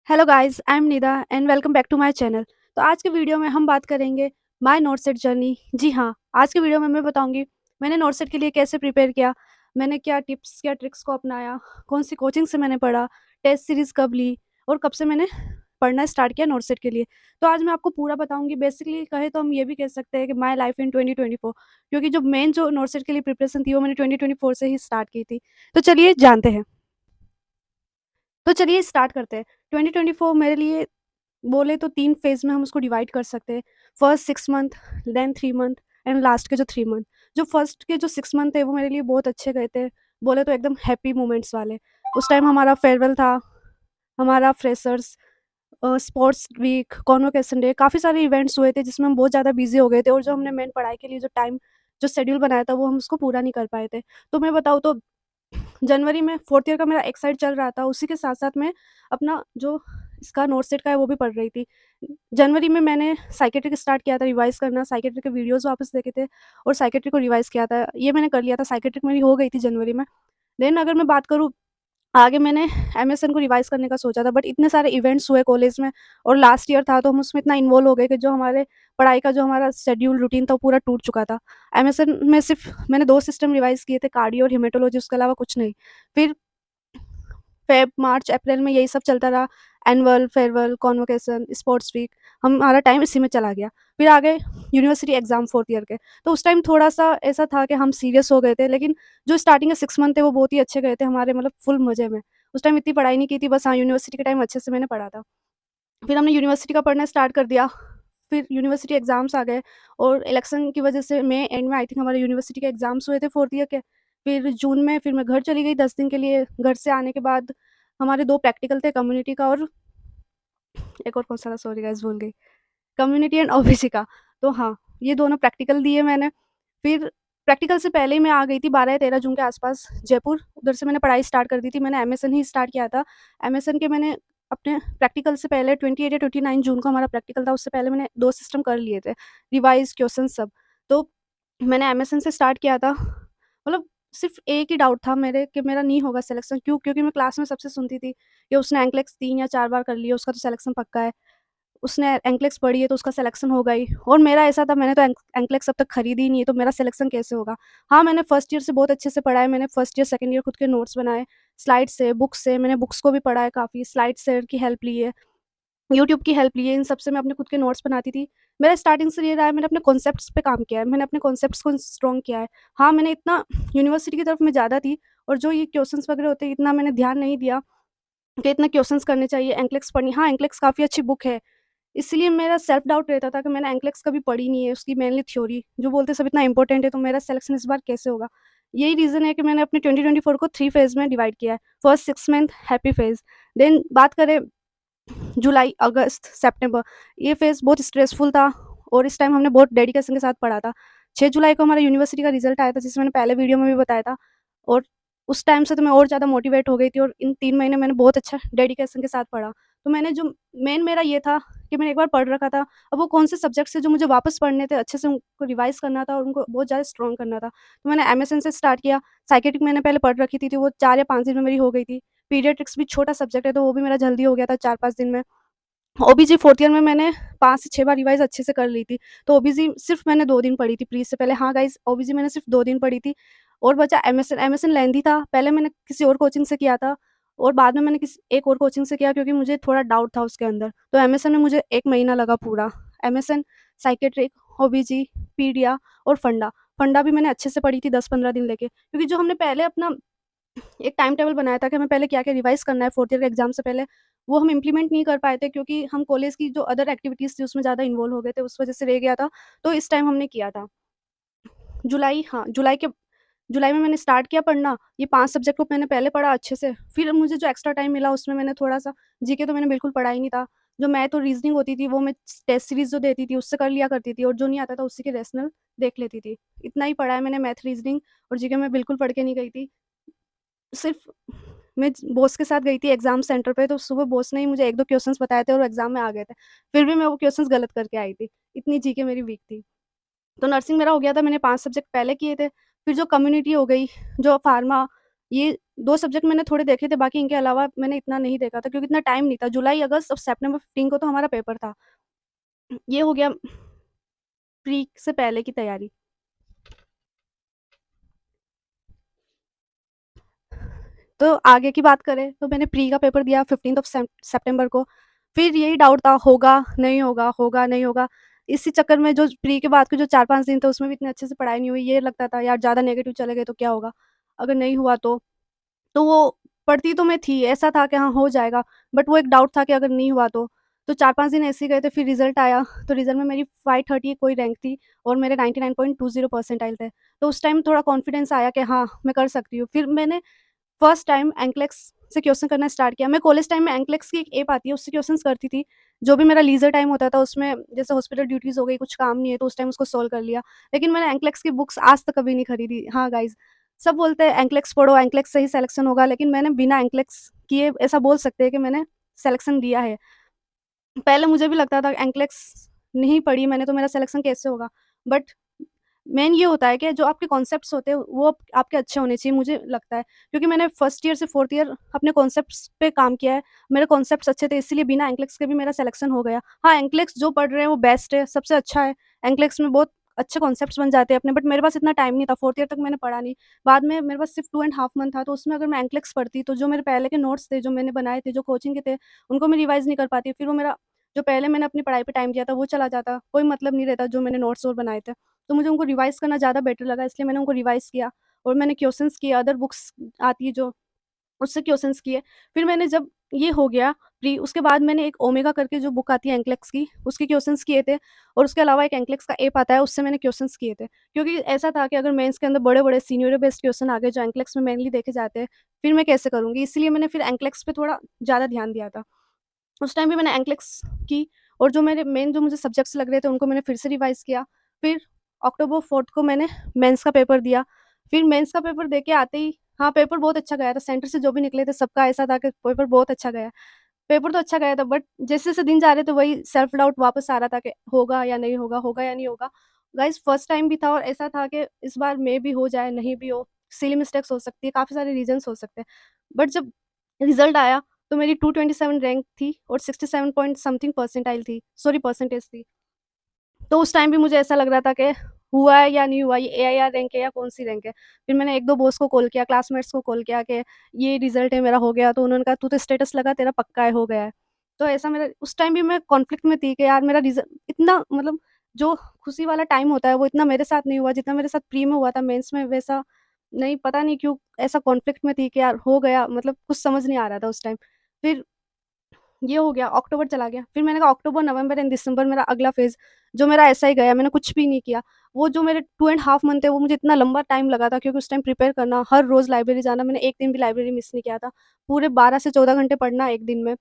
Hello guys, I am Nida and welcome back to my channel. तो आज के video में हम बात करेंगे माय नोट सेट जर्नी। जी हाँ, आज के वीडियो में मैं बताऊंगी मैंने नोट सेट के लिए कैसे प्रिपेयर किया, मैंने क्या टिप्स क्या ट्रिक्स को अपनाया, कौन सी कोचिंग से मैंने पढ़ा, टेस्ट सीरीज़ कब ली और कब से मैंने पढ़ना स्टार्ट किया नोट सेट के लिए। तो आज मैं आपको पूरा बताऊंगी। बेसिकली कहे तो हम ये भी कह सकते हैं कि माय लाइफ इन 2024, क्योंकि जो मेन जो नोट सेट के लिए प्रिपरेशन थी वो मैंने 2024 से ही स्टार्ट की थी। तो चलिए जानते हैं। तो चलिए स्टार्ट करते हैं। 2024 मेरे लिए बोले तो 3 फ़ेज़ में हम उसको डिवाइड कर सकते हैं। First 6 month, then 3 month and last के जो 3 मंथ। जो फर्स्ट के जो 6 मंथ थे वो मेरे लिए बहुत अच्छे गए थे। बोले तो एकदम हैप्पी मोमेंट्स वाले। उस टाइम हमारा फेयरवेल था, हमारा freshers, sports week, convocation day, काफ़ी सारे इवेंट्स हुए थे जिसमें हम बहुत ज़्यादा बिज़ी हो गए थे और जो हमने मेन पढ़ाई के लिए जो टाइम जो शेड्यूल बनाया था वो हम उसको पूरा नहीं कर पाए थे। तो मैं बताऊँ तो जनवरी में 4th ईयर का मेरा एक साइड चल रहा था, उसी के साथ-साथ मैं अपना जो इसका नोट सेट का है वो भी पढ़ रही थी। जनवरी में मैंने साइकियाट्री स्टार्ट किया था रिवाइज़ करना, साइकियाट्री के वीडियोज़ वापस देखे थे और साइकियाट्री को रिवाइज़ किया था। ये मैंने कर लिया था, साइकियाट्री मेरी हो गई थी जनवरी में। देन अगर मैं बात करूँ आगे, मैंने एमएसएन को रिवाइज़ करने का सोचा था, बट इतने सारे इवेंट्स हुए कॉलेज में और लास्ट ईयर था तो हम उसमें इतना इन्वॉल्व हो गए कि जो हमारे पढ़ाई का जो हमारा शेड्यूल रूटीन था वो पूरा टूट चुका था। एमएसएन में सिर्फ़ मैंने 2 सिस्टम रिवाइज़ किए थे, कार्डियो और हेमेटोलॉजी, उसके अलावा कुछ नहीं। फिर फ़ेब, मार्च, अप्रैल में यही सब चलता रहा। Annual, farewell, convocation, sports week, हमारा टाइम इसी में चला गया। फिर आ गए यूनिवर्सिटी एग्ज़ाम 4th ईयर के, तो उस टाइम थोड़ा-सा ऐसा था कि हम सीरियस हो गए थे, लेकिन जो स्टार्टिंग के 6 मंथ थे वो बहुत ही अच्छे गए थे हमारे, मतलब फुल मज़े में। उस टाइम इतनी पढ़ाई नहीं की थी, बस हाँ, यूनिवर्सिटी के टाइम अच्छे से मैंने पढ़ा था। फिर हमने यूनिवर्सिटी का पढ़ना स्टार्ट कर दिया। फिर यूनिवर्सिटी एग्ज़ाम्स आ गए और इलेक्शन की वजह से मई एंड में आई थिंक हमारे यूनिवर्सिटी के एग्ज़ाम्स हुए थे 4th ईयर के। फिर जून में फिर मैं घर चली गई 10 दिन के लिए। घर से आने के बाद हमारे 2 प्रैक्टिकल थे, कम्युनिटी का और एक और कौन-सा था, सॉरी गाइज़ भूल गई। कम्युनिटी एंड ओबीसी का। तो हाँ, ये दोनों प्रैक्टिकल दिए मैंने। फिर प्रैक्टिकल से पहले ही मैं आ गई थी 12 या 13 जून के आस-पास जयपुर। उधर से मैंने पढ़ाई स्टार्ट कर दी थी। मैंने एमएसएन ही स्टार्ट किया था। एमएसएन के मैंने अपने प्रैक्टिकल से पहले 28 या 29 जून को हमारा प्रैक्टिकल था, उससे पहले मैंने 2 सिस्टम कर लिए थे, रिवाइज़, क्वेश्चन सब। तो मैंने एमएसएन से स्टार्ट किया था। मतलब सिर्फ़ एक ही डाउट था मेरे कि मेरा नहीं होगा सिलेक्शन, क्यों? क्योंकि मैं क्लास में सबसे सुनती थी कि उसने एंकलेक्स 3 या 4 बार कर ली है, उसका तो सिलेक्शन पक्का है। उसने एंकलेक्स पढ़ी है तो उसका सिलेक्शन होगा ही, और मेरा ऐसा था, मैंने तो एंकलेक्स अब तक खरीदी ही नहीं है, तो मेरा सिलेक्शन कैसे होगा? हाँ, मैंने फर्स्ट ईयर से बहुत अच्छे से पढ़ा है, मैंने फर्स्ट ईयर, सेकंड ईयर खुद के नोट्स बनाए, स्लाइड से, बुक से, मैंने बुक्स को भी पढ़ा है काफ़ी, स्लाइड से की हेल्प ली है, यूट्यूब की हेल्प ली है, इन सब से मैं अपने खुद के नोट्स बनाती थी। मेरा स्टार्टिंग से ये रहा है, मैंने अपने कॉन्सेप्ट्स पे काम किया है, मैंने अपने कॉन्सेप्ट्स को स्ट्रॉन्ग किया है। हाँ, मैंने इतना यूनिवर्सिटी की तरफ मैं ज़्यादा थी और जो ये क्वेश्चंस वगैरह होते हैं, इतना मैंने ध्यान नहीं दिया कि इतना क्वेश्चंस करने चाहिए, एंकलेक्स पढ़नी। हाँ, एंकलेक्स काफ़ी अच्छी बुक है। इसलिए मेरा सेल्फ डाउट रहता था कि मैंने एंकलेक्स कभी पढ़ी नहीं है, उसकी मेनली थ्योरी, जो बोलते सब इतना इम्पोर्टेंट है, तो मेरा सिलेक्शन इस बार कैसे होगा? यही रीज़न है कि मैंने अपने 2024 को 3 फेज़ में डिवाइड किया है। First 6 month happy phase, then बात करें जुलाई, अगस्त, सितंबर, ये फेज़ बहुत स्ट्रेसफुल था और इस टाइम हमने बहुत डेडिकेशन के साथ पढ़ा था। 6 जुलाई को हमारा यूनिवर्सिटी का रिज़ल्ट आया था, जिसे मैंने पहले वीडियो में भी बताया था, और उस टाइम से तो मैं और ज़्यादा मोटिवेट हो गई थी और इन 3 महीने मैंने बहुत अच्छा डेडिकेशन के साथ पढ़ा। तो मैंने जो मेन मेरा ये था कि मैंने एक बार पढ़ रखा था, अब वो कौन से सब्जेक्ट्स हैं जो मुझे वापस पढ़ने थे, अच्छे से उनको रिवाइज़ करना था और उनको बहुत ज़्यादा स्ट्रॉन्ग करना था। तो मैंने एमएसएन से स्टार्ट किया, साइकियाट्रिक मैंने पहले पढ़ रखी थी, तो वो 4 या 5 दिन में मेरी हो गई थी। पीडियाट्रिक्स भी छोटा सब्जेक्ट है, तो वो भी मेरा जल्दी हो गया था 4-5 दिन में। ओबीजी 4th ईयर में मैंने 5 से 6 बार रिवाइज़ अच्छे से कर ली थी। तो ओबीजी सिर्फ़ मैंने 2 दिन पढ़ी थी प्री से पहले। हाँ गाइज़, ओबीजी मैंने सिर्फ़ 2 दिन पढ़ी थी और बचा एमएसएन। एमएसएन लेंथी था, पहले मैंने किसी और कोचिंग से किया था और बाद में मैंने किसी एक और कोचिंग से किया, क्योंकि मुझे थोड़ा डाउट था उसके अंदर। तो एमएसएन में मुझे 1 महीना लगा पूरा। एमएसएन, साइकियाट्रिक, ओबीजी, पीडिया और फंडा। फंडा भी मैंने अच्छे से पढ़ी थी 10-15 दिन लेके, क्योंकि जो हमने पहले अपना एक टाइम टेबल बनाया था कि हमें पहले क्या-क्या रिवाइज़ करना है 4th ईयर के एग्ज़ाम से पहले, वो हम इम्प्लीमेंट नहीं कर पाए थे, क्योंकि हम कॉलेज की जो अदर एक्टिविटीज़ थी उसमें ज़्यादा इन्वॉल्व हो गए थे, उस वजह से रह गया था। तो इस टाइम हमने किया था। जुलाई, हाँ, जुलाई में मैंने स्टार्ट किया पढ़ना, ये 5 सब्जेक्ट को मैंने पहले पढ़ा अच्छे से, फिर मुझे जो एक्स्ट्रा टाइम मिला उसमें मैंने थोड़ा-सा जीके तो मैंने बिल्कुल पढ़ा ही नहीं था। जो मैथ और रीज़निंग होती थी वो मैं टेस्ट सीरीज़ जो देती थी उससे कर लिया करती थी, और जो नहीं आता था उसी के रैशनल देख लेती थी। इतना ही पढ़ा है मैंने, मैथ, रीज़निंग और जीके मैं बिल्कुल पढ़ के नहीं गई थी। सिर्फ़ मैं बॉस के साथ गई थी एग्ज़ाम सेंटर पे, तो सुबह बॉस ने ही मुझे 1-2 क्वेश्चन्स बताए थे और एग्ज़ाम में आ गए थे। फिर भी मैं वो क्वेश्चन्स गलत करके आई थी, इतनी जीके मेरी वीक थी। तो नर्सिंग मेरा हो गया था, मैंने 5 सब्जेक्ट पहले किए थे, फिर जो कम्युनिटी हो गई, जो फार्मा ये 2 सब्जेक्ट मैंने थोड़े देखे थे, बाकी इनके अलावा मैंने इतना नहीं देखा था क्योंकि इतना टाइम नहीं था। जुलाई, अगस्त और सितंबर 15 को तो हमारा पेपर था। ये हो गया प्री से पहले की तैयारी। तो आगे की बात करें तो मैंने प्री का पेपर दिया 15th ऑफ सितंबर को। फिर यही डाउट था, होगा, नहीं होगा, होगा, नहीं होगा। इसी चक्कर में जो प्री के बाद के जो 4-5 दिन थे उसमें भी इतने अच्छे से पढ़ाई नहीं हुई। ये लगता था यार ज़्यादा नेगेटिव चले गए तो क्या होगा? अगर नहीं हुआ तो? तो वो पढ़ती तो मैं थी, ऐसा था कि हाँ, हो जाएगा, बट वो एक डाउट था कि अगर नहीं हुआ तो? तो 4-5 दिन ऐसे ही गए थे, फिर रिज़ल्ट आया, तो रिज़ल्ट में मेरी 530 कोई रैंक थी और मेरे 99.20 परसेंटाइल थे। तो उस टाइम थोड़ा कॉन्फिडेंस आया कि हाँ, मैं कर सकती हूँ। फिर मैंने फर्स्ट टाइम एंकलेक्स से क्वेश्चन करना स्टार्ट किया। मैं कॉलेज टाइम में एंकलेक्स की एक ऐप आती है, उससे क्वेश्चंस करती थी। जो भी मेरा लीज़र टाइम होता था उसमें, जैसे हॉस्पिटल ड्यूटीज़ हो गई, कुछ काम नहीं है तो उस टाइम उसको सॉल्व कर लिया। लेकिन मैंने एंकलेक्स की बुक्स आज तक कभी नहीं खरीदी। हाँ गाइज़, सब बोलते हैं एंकलेक्स पढ़ो, एंकलेक्स से ही सिलेक्शन होगा, लेकिन मैंने बिना एंकलेक्स किए ऐसा बोल सकते हैं कि मैंने सिलेक्शन दिया है। पहले मुझे भी लगता था एंकलेक्स नहीं पढ़ी मैंने तो मेरा सिलेक्शन कैसे होगा? बट मेन ये होता है कि जो आपके कॉन्सेप्ट्स होते हैं वो आपके अच्छे होने चाहिए, मुझे लगता है। क्योंकि मैंने फर्स्ट ईयर से फोर्थ ईयर अपने कॉन्सेप्ट्स पे काम किया है। मेरे कॉन्सेप्ट्स अच्छे थे, इसीलिए बिना एंकलेक्स के भी मेरा सिलेक्शन हो गया। हाँ, एंकलेक्स जो पढ़ रहे हैं वो बेस्ट है, सबसे अच्छा है। एंकलेक्स में बहुत अच्छे कॉन्सेप्ट्स बन जाते हैं अपने, बट मेरे पास इतना टाइम नहीं था, फोर्थ ईयर तक मैंने पढ़ा नहीं। बाद में मेरे पास सिर्फ 2 एंड हाफ मंथ था, तो उसमें अगर मैं एंकलेक्स पढ़ती तो जो मेरे पहले के नोट्स थे, जो मैंने बनाए थे, जो कोचिंग के थे, उनको मैं रिवाइज़ नहीं कर पाती। फिर वो मेरा जो पहले मैंने अपनी पढ़ाई पे टाइम दिया था वो चला जाता, कोई मतलब नहीं रहता जो मैंने नोट्स और बनाए थे। तो मुझे उनको रिवाइज़ करना ज़्यादा बेटर लगा, इसलिए मैंने उनको रिवाइज़ किया और मैंने क्वेश्चन्स किए, अदर बुक्स आती है जो, उससे क्वेश्चन्स किए। फिर मैंने जब ये हो गया प्री, उसके बाद मैंने एक ओमेगा करके जो बुक आती है एंकलेक्स की, उसके क्वेश्चन्स किए थे और उसके अलावा एक एंकलेक्स का ऐप आता है, उससे मैंने क्वेश्चन्स किए थे। क्योंकि ऐसा था कि अगर मेंस के अंदर बड़े-बड़े सीनियर बेस्ड क्वेश्चन आ गए जो एंकलेक्स में मेनली देखे जाते हैं, फिर मैं कैसे करूँगी? इसीलिए मैंने फिर एंकलेक्स पे थोड़ा ज़्यादा ध्यान दिया था। उस टाइम भी मैंने एंकलेक्स की और जो मेरे मेन जो मुझे सब्जेक्ट्स लग रहे थे उनको मैंने फिर से रिवाइज़ किया। फिर अक्टूबर 4th को मैंने मेंस का पेपर दिया। फिर मेंस का पेपर देके आते ही, हाँ, पेपर बहुत अच्छा गया था। सेंटर से जो भी निकले थे सबका ऐसा था कि पेपर बहुत अच्छा गया। पेपर तो अच्छा गया था, बट जैसे-जैसे दिन जा रहे थे वही सेल्फ डाउट वापस आ रहा था कि होगा या नहीं होगा, होगा या नहीं होगा। गाइज़, फर्स्ट टाइम भी था और ऐसा था कि इस बार मे बी हो जाए, नहीं भी हो। सिली मिस्टेक्स हो सकती है, काफ़ी सारे रीज़न्स हो सकते हैं। बट जब रिज़ल्ट आया तो मेरी 227 रैंक थी और 67 पॉइंट समथिंग परसेंटाइल थी, सॉरी परसेंटेज थी। तो उस टाइम भी मुझे ऐसा लग रहा था कि हुआ है या नहीं हुआ, ये एआईआर रैंक है या कौन-सी रैंक है। फिर मैंने 1-2 बॉस को कॉल किया, क्लासमेट्स को कॉल किया कि ये रिज़ल्ट है मेरा हो गया, तो उन्होंने कहा तू तो स्टेटस लगा तेरा पक्का है, हो गया है। तो ऐसा मेरा उस टाइम भी मैं कॉन्फ्लिक्ट में थी कि यार मेरा इतना मतलब जो खुशी वाला टाइम होता है वो इतना मेरे साथ नहीं हुआ जितना मेरे साथ प्री में हुआ था, मेंस में वैसा नहीं, पता नहीं क्यों ऐसा कॉन्फ्लिक्ट में थी कि यार हो गया, मतलब कुछ समझ नहीं आ रहा था उस टाइम। फिर ये हो गया, अक्टूबर चला गया। फिर मैंने कहा अक्टूबर, नवंबर एंड दिसंबर मेरा अगला फ़ेज़, जो मेरा ऐसा ही गया, मैंने कुछ भी नहीं किया। वो जो मेरे 2 एंड हाफ मंथ थे वो मुझे इतना लंबा टाइम लगा था क्योंकि उस टाइम प्रिपेयर करना, हर रोज़ लाइब्रेरी जाना, मैंने एक दिन भी लाइब्रेरी मिस नहीं किया था। पूरे 12 से 14 घंटे पढ़ना एक दिन में।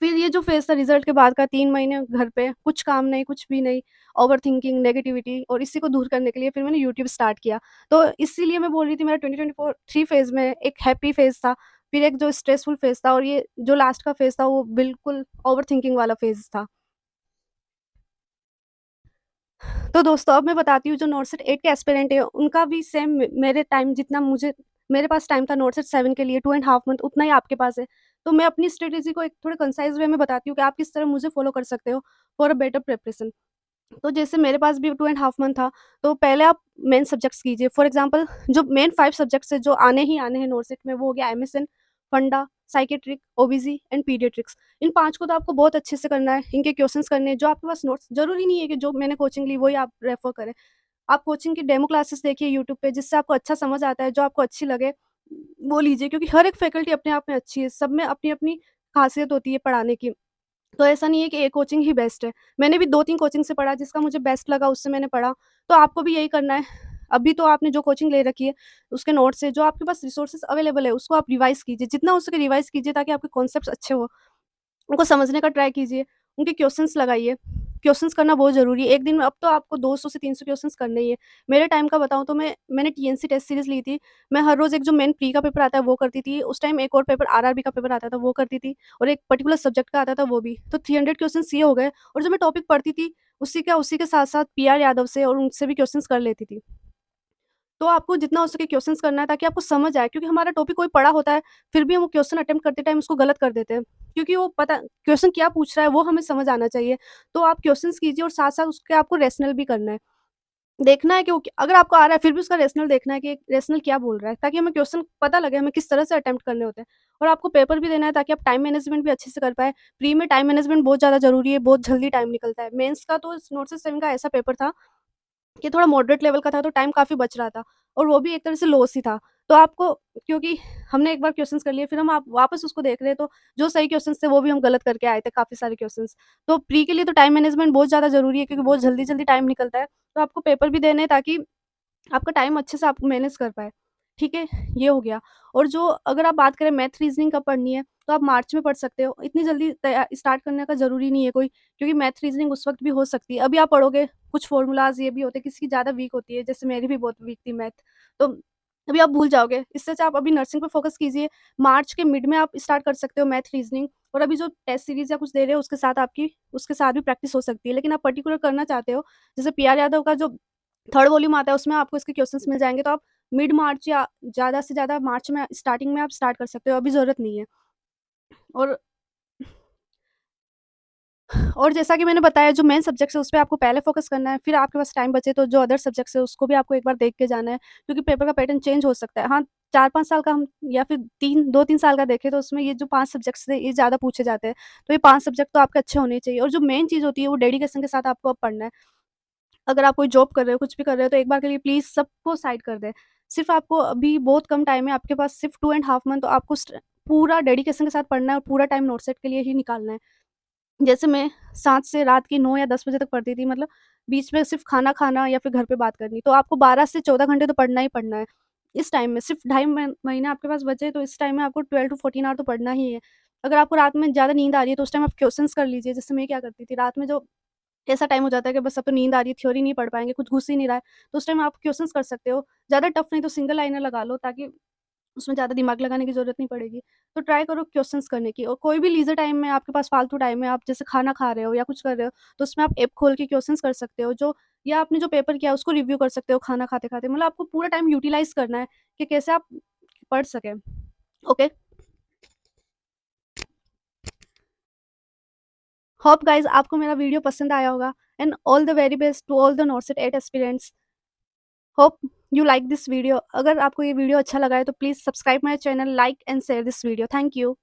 फिर ये जो फ़ेज़ था रिज़ल्ट के बाद का 3 महीने घर पे, कुछ काम नहीं, कुछ भी नहीं, ओवरथिंकिंग, नेगेटिविटी, और इसी को दूर करने के लिए फिर मैंने यूट्यूब स्टार्ट किया। तो इसीलिए मैं बोल रही थी मेरा 2024 3 फ़ेज़ में एक हैप्पी फ़ेज़ था, फिर एक जो स्ट्रेसफुल फ़ेज़ था और ये जो लास्ट का फ़ेज़ था वो बिल्कुल ओवरथिंकिंग वाला फ़ेज़ था। तो दोस्तों अब मैं बताती हूँ जो नॉर्सेट 8 के एस्पिरेंट है उनका भी सेम मेरे टाइम जितना मुझे मेरे पास टाइम था नॉर्सेट 7 के लिए 2 एंड हाफ मंथ उतना ही आपके पास है। तो मैं अपनी स्ट्रैटेजी को एक थोड़े कंसाइज़ वे में बताती हूँ कि आप किस तरह मुझे फ़ॉलो कर सकते हो फॉर अ बेटर प्रिपरेशन। तो जैसे मेरे पास भी 2 एंड हाफ मंथ था, तो पहले आप मेन सब्जेक्ट्स कीजिए। फॉर एग्ज़ाम्पल जो मेन 5 सब्जेक्ट्स हैं जो आने ही आने हैं नॉर्सेट में, वो हो गया एमएसएन, फंडा, साइकियाट्रिक, ओबीजी एंड पीडियाट्रिक्स। इन 5 को तो आपको बहुत अच्छे से करना है, इनके क्वेश्चंस करने हैं, जो आपके पास नोट्स ज़रूरी नहीं है कि जो मैंने कोचिंग ली वही आप रेफ़र करें। आप कोचिंग की डेमो क्लासेस देखिए यूट्यूब पे, जिससे आपको अच्छा समझ आता है, जो आपको अच्छी लगे वो लीजिए, क्योंकि हर एक फैकल्टी अपने आप में अच्छी है, सब में अपनी-अपनी ख़ासियत होती है पढ़ाने की। तो ऐसा नहीं है कि एक कोचिंग ही बेस्ट है। मैंने भी 2-3 कोचिंग से पढ़ा, जिसका मुझे बेस्ट लगा उससे मैंने पढ़ा। तो आपको भी यही करना है। अभी तो आपने जो कोचिंग ले रखी है, उसके नोट्स से जो आपके पास रिसोर्सेज़ अवेलेबल है, उसको आप रिवाइज़ कीजिए। जितना हो सके रिवाइज़ कीजिए ताकि आपके कॉन्सेप्ट्स अच्छे हों। उनको समझने का ट्राई कीजिए, उनके क्वेश्चन्स लगाइए। क्वेश्चन्स करना बहुत ज़रूरी है। एक दिन में अब तो आपको 200 से 300 क्वेश्चन्स करने ही है। मेरे टाइम का बताऊँ तो मैंने टीएनसी टेस्ट सीरीज़ ली थी। मैं हर रोज़ एक जो मेन प्री का पेपर आता है वो करती थी। उस टाइम एक और पेपर आरआरबी का पेपर आता था वो करती थी और एक पर्टिकुलर सब्जेक्ट का आता था वो भी। तो 300 क्वेश्चन्स ये हो गए और जो मैं टॉपिक पढ़ती थी उसी के साथ-साथ पीआर यादव से और उनसे भी क्वेश्चन्स कर लेती थी। तो आपको जितना हो सके क्वेश्चंस करना है ताकि आपको समझ आए, क्योंकि हमारा टॉपिक कोई पढ़ा होता है, फिर भी हम वो क्वेश्चन अटेम्प्ट करते टाइम उसको गलत कर देते हैं। क्योंकि वो पता क्वेश्चन क्या पूछ रहा है वो हमें समझ आना चाहिए। तो आप क्वेश्चंस कीजिए और साथ-साथ उसके आपको रैशनल भी करना है। देखना है कि वो अगर आपको आ रहा है फिर भी उसका रैशनल देखना है कि रैशनल क्या बोल रहा है, ताकि हमें क्वेश्चन पता लगे हमें किस तरह से अटेम्प्ट करने होते हैं। और आपको पेपर भी देना है ताकि आप टाइम मैनेजमेंट भी अच्छे से कर पाएँ। प्री में टाइम मैनेजमेंट बहुत ज़्यादा ज़रूरी है, बहुत जल्दी टाइम निकलता है। मेंस का तो नोट से 7 का ऐसा पेपर था कि थोड़ा मॉडरेट लेवल का था, तो टाइम काफ़ी बच रहा था और वो भी एक तरह से लॉस ही था। तो आपको, क्योंकि हमने एक बार क्वेश्चंस कर लिए फिर हम आप वापस उसको देख रहे हैं, तो जो सही क्वेश्चंस थे वो भी हम गलत करके आए थे काफ़ी सारे क्वेश्चंस। तो प्री के लिए तो टाइम मैनेजमेंट बहुत ज़्यादा ज़रूरी है, क्योंकि बहुत जल्दी-जल्दी टाइम निकलता है। तो आपको पेपर भी देने हैं ताकि आपका टाइम अच्छे से आप मैनेज कर पाएँ, ठीक है? ये हो गया। और जो अगर आप बात करें मैथ रीज़निंग कब पढ़नी है, तो आप मार्च में पढ़ सकते हो। इतनी जल्दी स्टार्ट करने का ज़रूरी नहीं है कोई, क्योंकि मैथ रीज़निंग उस वक़्त भी हो सकती है। अभी आप पढ़ोगे, कुछ फ़ॉर्मूलाज़ ये भी होते हैं, किसी की ज़्यादा वीक होती है, जैसे मेरी भी बहुत वीक थी मैथ, तो अभी आप भूल जाओगे। इससे अच्छा आप अभी नर्सिंग पे फ़ोकस कीजिए। मार्च के मिड में आप स्टार्ट कर सकते हो मैथ रीज़निंग, और अभी जो टेस्ट सीरीज़ या कुछ दे रहे हो उसके साथ भी प्रैक्टिस हो सकती है। लेकिन आप पर्टिकुलर करना चाहते हो, जैसे पीआर यादव का जो थर्ड वॉल्यूम आता है उसमें आपको इसके क्वेश्चंस मिल जाएँगे, तो आप मिड मार्च या ज़्यादा से ज़्यादा मार्च में स्टार्टिंग में आप स्टार्ट कर सकते हो, अभी ज़रूरत नहीं है। और जैसा कि मैंने बताया, जो मेन सब्जेक्ट्स है उस पे आपको पहले फ़ोकस करना है, फिर आपके पास टाइम बचे तो जो अदर सब्जेक्ट्स है उसको भी आपको एक बार देख के जाना है, क्योंकि पेपर का पैटर्न चेंज हो सकता है। हाँ, 4-5 साल का हम या फिर 2-3 साल का देखें तो उसमें ये जो 5 सब्जेक्ट्स थे ये ज़्यादा पूछे जाते हैं। तो ये 5 सब्जेक्ट तो आपके अच्छे होने चाहिए, और जो मेन चीज़ होती है वो डेडिकेशन के साथ आपको अब पढ़ना है। अगर आप कोई जॉब कर रहे हो, कुछ भी कर रहे हो, तो एक बार के लिए प्लीज़ सबको साइड कर दें। सिर्फ़ आपको अभी बहुत कम टाइम है, आपके पास सिर्फ़ 2 एंड हाफ मंथ, तो आपको पूरा डेडिकेशन के साथ पढ़ना है और पूरा टाइम नोट सेट के लिए ही निकालना है। जैसे मैं 7 से रात के 9 या 10 बजे तक पढ़ती थी, मतलब बीच में सिर्फ़ खाना खाना या फिर घर पे बात करनी, तो आपको 12 से 14 घंटे तो पढ़ना ही पढ़ना है। इस टाइम में सिर्फ़ ढाई महीने आपके पास बचे, तो इस टाइम में आपको 12 टू 14 आवर तो पढ़ना ही है। अगर आपको रात में ज़्यादा नींद आ रही है, तो उस टाइम आप क्वेश्चन्स कर लीजिए। जैसे मैं क्या करती थी, रात में जो ऐसा टाइम हो जाता है कि बस अब तो नींद आ रही है, थ्योरी नहीं पढ़ पाएँगे, कुछ घुस ही नहीं रहा है, तो उस टाइम आप क्वेश्चन्स कर सकते हो। ज़्यादा टफ नहीं तो सिंगल लाइनर लगा लो, ताकि उसमें ज़्यादा दिमाग लगाने की ज़रूरत नहीं पड़ेगी। तो ट्राई करो क्वेश्चन्स करने की, और कोई भी लीज़र टाइम में आपके पास फालतू टाइम है, आप जैसे खाना खा रहे हो या कुछ कर रहे हो, तो उसमें आप ऐप खोल के क्वेश्चन्स कर सकते हो, जो या आपने जो पेपर किया उसको रिव्यू कर सकते हो खाना खाते-खाते। मतलब आपको पूरा टाइम यूटिलाइज़ करना है कि कैसे आप पढ़ सकें। ओके? होप गाइज़ आपको मेरा वीडियो पसंद आया होगा, and all the very best to all the NORCET aspirants. Hope you like this video. अगर आपको ये वीडियो अच्छा लगा है तो please subscribe my channel, like and share this video. Thank you.